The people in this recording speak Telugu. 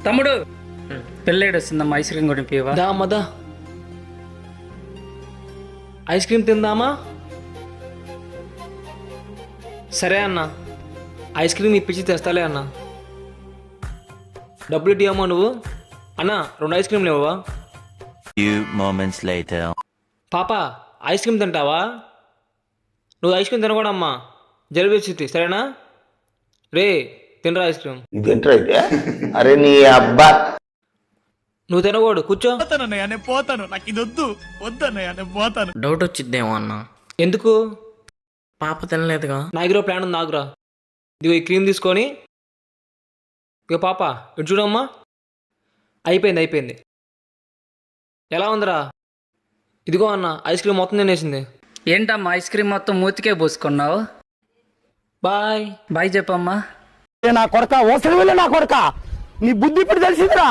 తమ్ముడు పెళ్ళేడు వస్తుందమ్మా, ఐస్ క్రీమ్ కొనిపివా? దా అమ్మదా, ఐస్ క్రీమ్ తిందామా? సరే అన్న, ఐస్ క్రీమ్ ఇప్పించి తెస్తాలే అన్న. డబ్బులు ఇవ్వమ్మా నువ్వు. అన్న 2 ఐస్ క్రీమ్లు ఇవ్వవా? Few moments later. పాప ఐస్ క్రీమ్ తింటావా? నువ్వు ఐస్ క్రీమ్ తినకూడమ్మా, జలుబు వచ్చింది సరేనా? రే తినరా ఐస్ క్రీమ్. ఇదేంట్రా అయితే? అరే నీ అబ్బా, నువ్వు తినకూడదు, కూర్చో. డౌట్ వచ్చిద్దేమో అన్న. ఎందుకు? పాప తినలేదుగా. నా దగ్గర ప్లాన్ ఉంది, ఆగురా. ఇదిగో ఈ క్రీమ్ తీసుకొని, ఇక పాప ఇటు చూడమ్మా. అయిపోయింది. ఎలా ఉందిరా? ఇదిగో అన్న, ఐస్ క్రీమ్ మొత్తం తినేసింది. ఏంటమ్మా ఐస్ క్రీమ్ మొత్తం మూతికే పోసుకున్నావు? బాయ్. బాయ్ చెప్పమ్మా. నా కొడక ఓసరి వెళ్ళి నా కొడక, నీ బుద్ధి ఇప్పుడు తెలిసిందిరా.